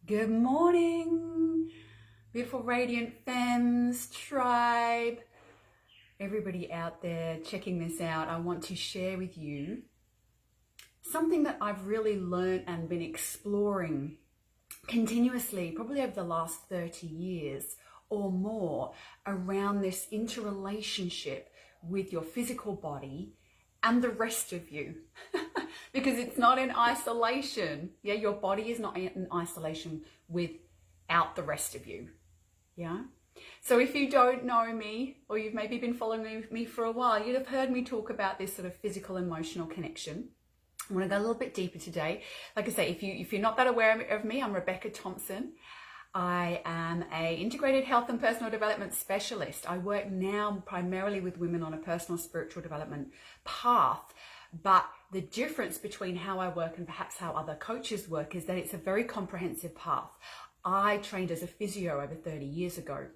Good morning, beautiful radiant femmes, tribe, everybody out there checking this out. I want to share with you something that I've really learned and been exploring continuously, probably over the last 30 years or more, around this interrelationship with your physical body and the rest of you. Because it's not in isolation. Yeah, your body is not in isolation without the rest of you. Yeah. So if you don't know me, or you've maybe been following me for a while, you'd have heard me talk about this sort of physical emotional connection. I want to go a little bit deeper today. Like I say, if you're not that aware of me, I'm Rebecca Thompson. I am an integrated health and personal development specialist. I work now primarily with women on a personal spiritual development path. But the difference between how I work and perhaps how other coaches work is that it's a very comprehensive path. I trained as a physio over 30 years ago.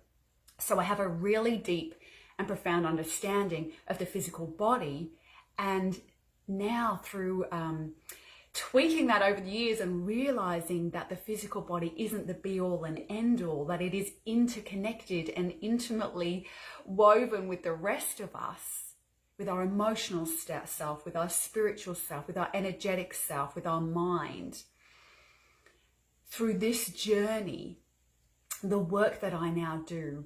So I have a really deep and profound understanding of the physical body. And now through tweaking that over the years and realizing that the physical body isn't the be all and end all, that it is interconnected and intimately woven with the rest of us, with our emotional self, with our spiritual self, with our energetic self, with our mind. Through this journey, the work that I now do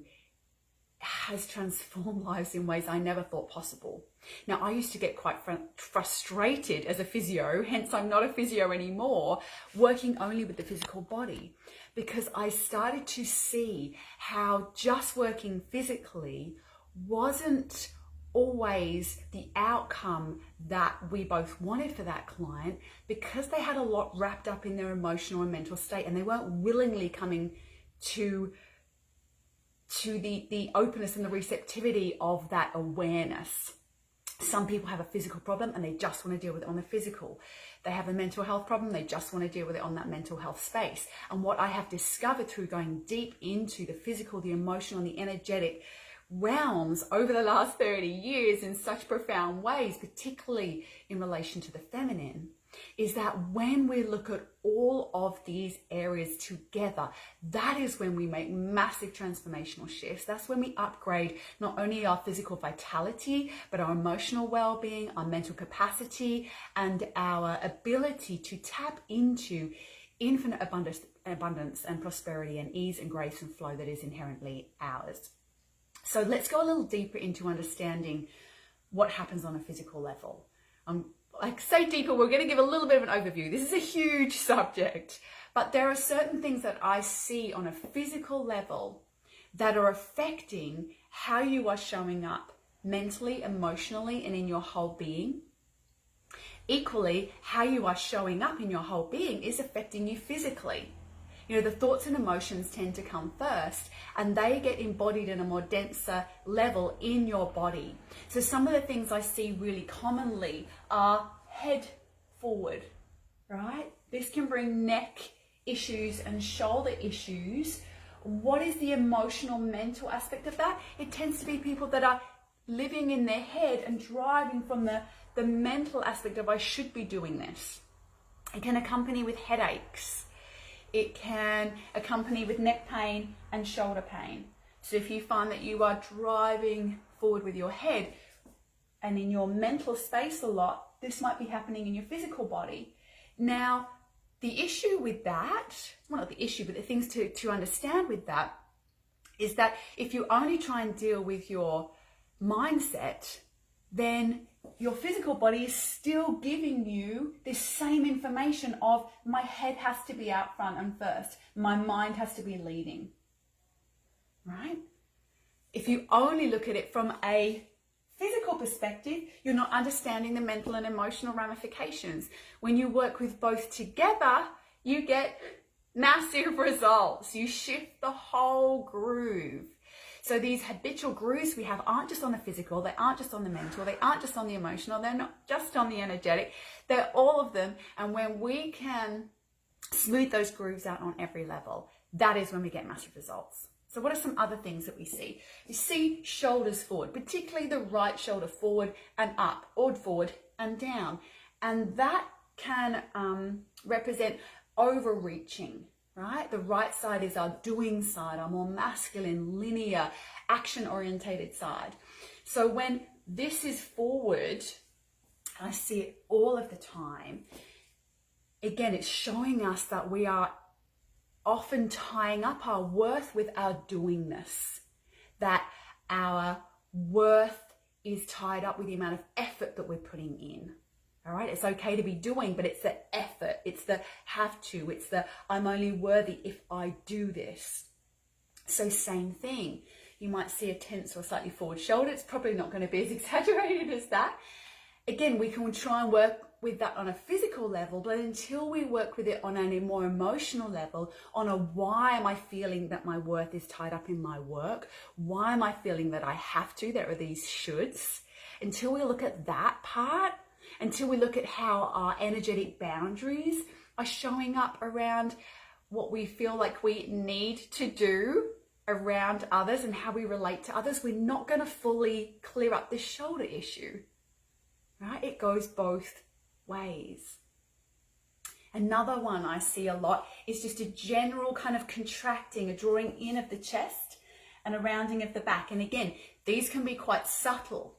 has transformed lives in ways I never thought possible. Now, I used to get quite frustrated as a physio, hence I'm not a physio anymore, working only with the physical body, because I started to see how just working physically wasn't always the outcome that we both wanted for that client, because they had a lot wrapped up in their emotional and mental state, and they weren't willingly coming to the openness and the receptivity of that awareness. Some people have a physical problem and they just want to deal with it on the physical. They have a mental health problem, they just want to deal with it on that mental health space. And what I have discovered through going deep into the physical, the emotional, and the energetic realms over the last 30 years in such profound ways, particularly in relation to the feminine, is that when we look at all of these areas together, that is when we make massive transformational shifts. That's when we upgrade not only our physical vitality, but our emotional well-being, our mental capacity, and our ability to tap into infinite abundance and prosperity and ease and grace and flow that is inherently ours. So let's go a little deeper into understanding what happens on a physical level. Like say deeper, we're going to give a little bit of an overview. This is a huge subject, but there are certain things that I see on a physical level that are affecting how you are showing up mentally, emotionally, and in your whole being. Equally, how you are showing up in your whole being is affecting you physically. You know, the thoughts and emotions tend to come first, and they get embodied in a more denser level in your body. So some of the things I see really commonly are head forward, right? This can bring neck issues and shoulder issues. What is the emotional, mental aspect of that? It tends to be people that are living in their head and driving from the mental aspect of I should be doing this. It can accompany with headaches. It can accompany with neck pain and shoulder pain. So if you find that you are driving forward with your head and in your mental space a lot, this might be happening in your physical body. Now, the issue with that, well, not the issue, but the things to understand with that is that if you only try and deal with your mindset, then your physical body is still giving you this same information of my head has to be out front and first. My mind has to be leading, right? If you only look at it from a physical perspective, you're not understanding the mental and emotional ramifications. When you work with both together, you get massive results. You shift the whole groove. So these habitual grooves we have aren't just on the physical, they aren't just on the mental, they aren't just on the emotional, they're not just on the energetic, they're all of them. And when we can smooth those grooves out on every level, that is when we get massive results. So what are some other things that we see? You see shoulders forward, particularly the right shoulder forward and up, or forward and down. And that can represent overreaching, right? The right side is our doing side, our more masculine, linear, action-orientated side. So when this is forward, I see it all of the time, again, it's showing us that we are often tying up our worth with our doingness, that our worth is tied up with the amount of effort that we're putting in. All right, it's okay to be doing, but it's the effort, it's the have to, it's the I'm only worthy if I do this. So same thing, you might see a tense or slightly forward shoulder. It's probably not going to be as exaggerated as that. Again, we can try and work with that on a physical level, but until we work with it on a more emotional level, on a why am I feeling that my worth is tied up in my work? Why am I feeling that I have to? There are these shoulds. Until we look at that part, until we look at how our energetic boundaries are showing up around what we feel like we need to do around others and how we relate to others, we're not going to fully clear up this shoulder issue, right? It goes both ways. Another one I see a lot is just a general kind of contracting, a drawing in of the chest and a rounding of the back. And again, these can be quite subtle.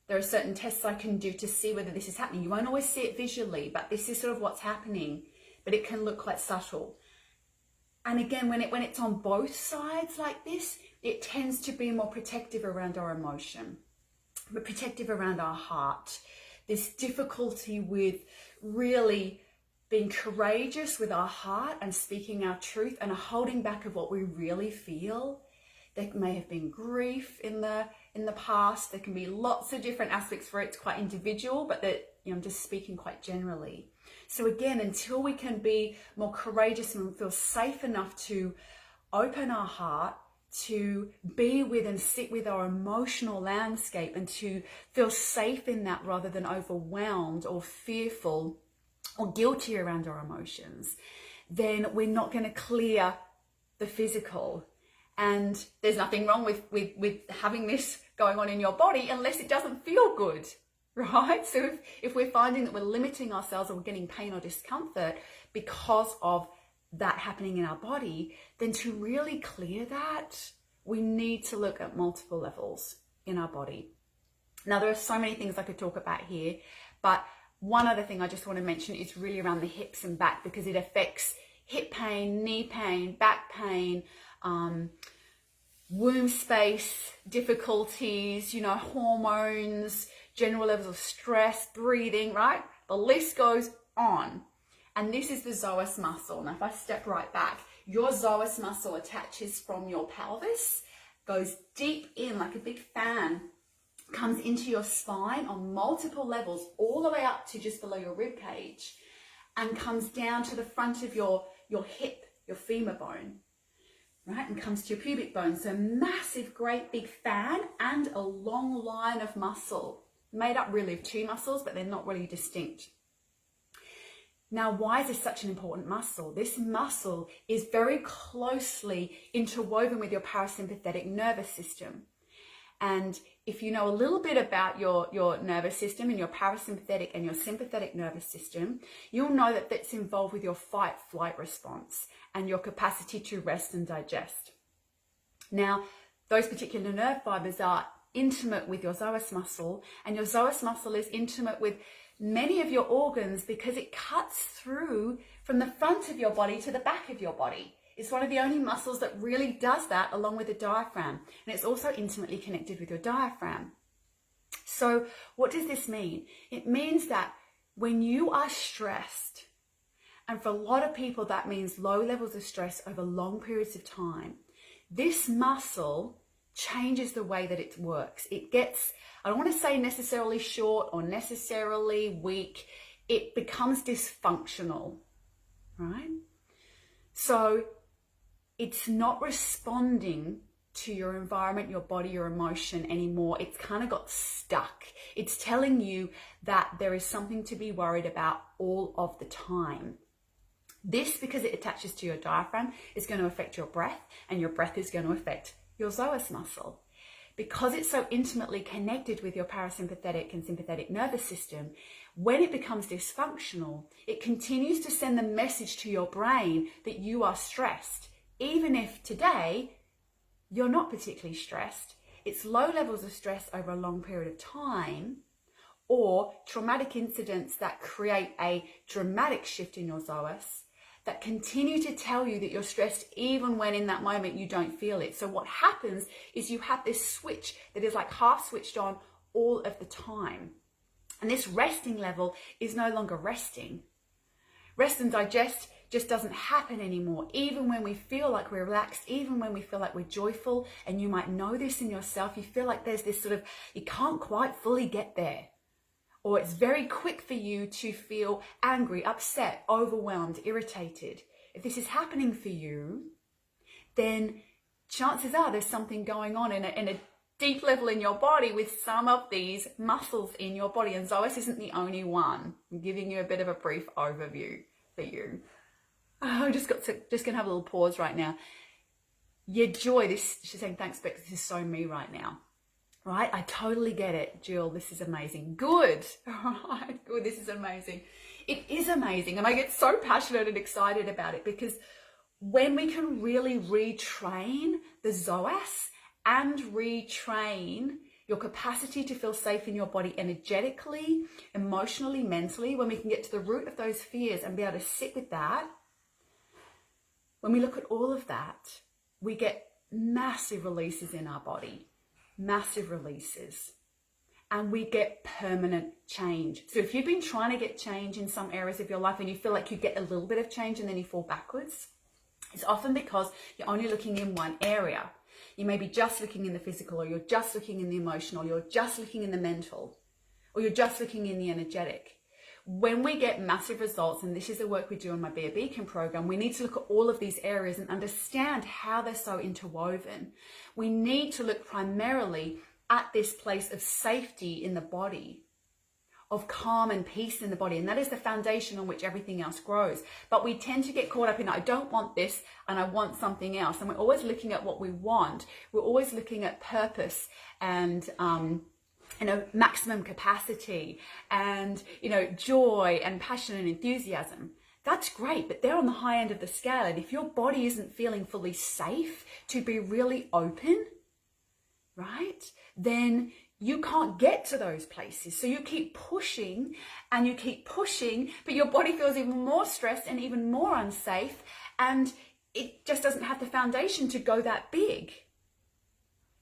There are certain tests I can do to see whether this is happening. You won't always see it visually, but this is sort of what's happening, but it can look quite subtle. And again, when it's on both sides like this, it tends to be more protective around our emotion, but protective around our heart. This difficulty with really being courageous with our heart and speaking our truth and a holding back of what we really feel. There may have been grief in the past. There can be lots of different aspects for it. It's quite individual, but that, I'm just speaking quite generally. So again, until we can be more courageous and feel safe enough to open our heart, to be with and sit with our emotional landscape and to feel safe in that rather than overwhelmed or fearful or guilty around our emotions, then we're not going to clear the physical. And there's nothing wrong with having this going on in your body unless it doesn't feel good, right? So if we're finding that we're limiting ourselves or we're getting pain or discomfort because of that happening in our body, then to really clear that, we need to look at multiple levels in our body. Now, there are so many things I could talk about here, but one other thing I just want to mention is really around the hips and back, because it affects hip pain, knee pain, back pain, womb space difficulties, hormones, general levels of stress, breathing, right? The list goes on. And this is the psoas muscle. Now, if I step right back, your psoas muscle attaches from your pelvis, goes deep in like a big fan, comes into your spine on multiple levels, all the way up to just below your rib cage, and comes down to the front of your hip, your femur bone, right? And comes to your pubic bone. So massive, great big fan and a long line of muscle, made up really of two muscles, but they're not really distinct. Now, why is this such an important muscle? This muscle is very closely interwoven with your parasympathetic nervous system. And if you know a little bit about your nervous system and your parasympathetic and your sympathetic nervous system, you'll know that that's involved with your fight-flight response and your capacity to rest and digest. Now, those particular nerve fibers are intimate with your psoas muscle, and your psoas muscle is intimate with many of your organs because it cuts through from the front of your body to the back of your body. It's one of the only muscles that really does that, along with the diaphragm. And it's also intimately connected with your diaphragm. So what does this mean? It means that when you are stressed, and for a lot of people that means low levels of stress over long periods of time, this muscle changes the way that it works. It gets, I don't want to say necessarily short or necessarily weak. It becomes dysfunctional, right? So it's not responding to your environment, your body, your emotion anymore. It's kind of got stuck. It's telling you that there is something to be worried about all of the time. This, because it attaches to your diaphragm, is going to affect your breath, and your breath is going to affect your psoas muscle. Because it's so intimately connected with your parasympathetic and sympathetic nervous system, When it becomes dysfunctional, it continues to send the message to your brain that you are stressed, even if today you're not particularly stressed. It's low levels of stress over a long period of time, or traumatic incidents that create a dramatic shift in your zoas that continue to tell you that you're stressed even when in that moment you don't feel it. So what happens is you have this switch that is like half switched on all of the time. And this resting level is no longer resting. Rest and digest just doesn't happen anymore. Even when we feel like we're relaxed, even when we feel like we're joyful, and you might know this in yourself, you feel like there's this sort of, you can't quite fully get there. Or it's very quick for you to feel angry, upset, overwhelmed, irritated. If this is happening for you, then chances are there's something going on in a deep level in your body with some of these muscles in your body. And Zoas isn't the only one. I'm giving you a bit of a brief overview for you. Oh, I'm just going to have a little pause right now. Yeah, Joy, she's saying, thanks, Beck, this is so me right now. Right? I totally get it, Jill. This is amazing. Good. All right. Good. This is amazing. It is amazing. And I get so passionate and excited about it because when we can really retrain the Zoas and retrain your capacity to feel safe in your body energetically, emotionally, mentally, when we can get to the root of those fears and be able to sit with that, when we look at all of that, we get massive releases in our body. Massive releases, and we get permanent change. So if you've been trying to get change in some areas of your life and you feel like you get a little bit of change and then you fall backwards, it's often because you're only looking in one area. You may be just looking in the physical, or you're just looking in the emotional, you're just looking in the mental, or you're just looking in the energetic. When we get massive results, and this is the work we do in my Be a Beacon program, we need to look at all of these areas and understand how they're so interwoven. We need to look primarily at this place of safety in the body, of calm and peace in the body. And that is the foundation on which everything else grows. But we tend to get caught up in, I don't want this and I want something else. And we're always looking at what we want. We're always looking at purpose and, maximum capacity and, joy and passion and enthusiasm. That's great, but they're on the high end of the scale. And if your body isn't feeling fully safe to be really open, right, then you can't get to those places. So you keep pushing and you keep pushing, but your body feels even more stressed and even more unsafe. And it just doesn't have the foundation to go that big.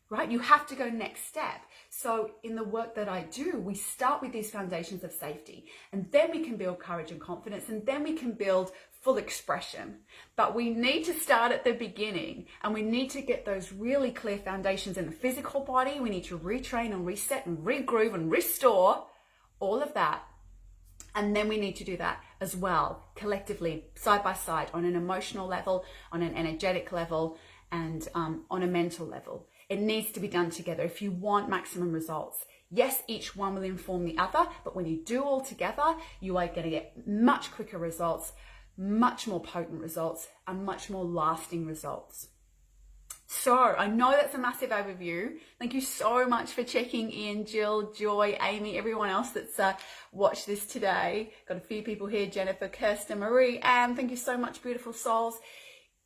Right? You have to go next step. So in the work that I do, we start with these foundations of safety, and then we can build courage and confidence, and then we can build full expression. But we need to start at the beginning, and we need to get those really clear foundations in the physical body. We need to retrain and reset and regroove and restore all of that. And then we need to do that as well, collectively, side by side, on an emotional level, on an energetic level, and on a mental level. It needs to be done together if you want maximum results. Yes, each one will inform the other, but when you do all together, you are going to get much quicker results, much more potent results, and much more lasting results. So I know that's a massive overview. Thank you so much for checking in, Jill, Joy, Amy, everyone else that's watched this today. Got a few people here, Jennifer, Kirsten, Marie, Anne. Thank you so much, beautiful souls.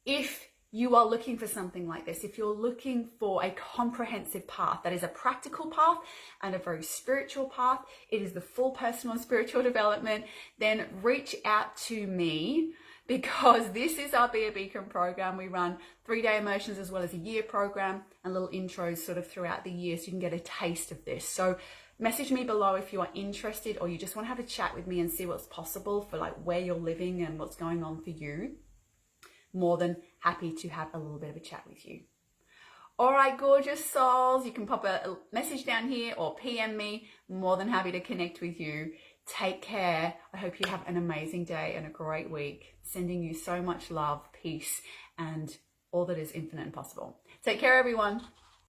If you are looking for something like this, if you're looking for a comprehensive path, that is a practical path and a very spiritual path, it is the full personal and spiritual development, then reach out to me, because this is our Be a Beacon program. We run 3-day immersions as well as a year program and little intros sort of throughout the year so you can get a taste of this. So message me below if you are interested, or you just want to have a chat with me and see what's possible for like where you're living and what's going on for you. More than happy to have a little bit of a chat with you. All right, gorgeous souls, you can pop a message down here or PM me. More than happy to connect with you. Take care. I hope you have an amazing day and a great week. Sending you so much love, peace, and all that is infinite and possible. Take care, everyone.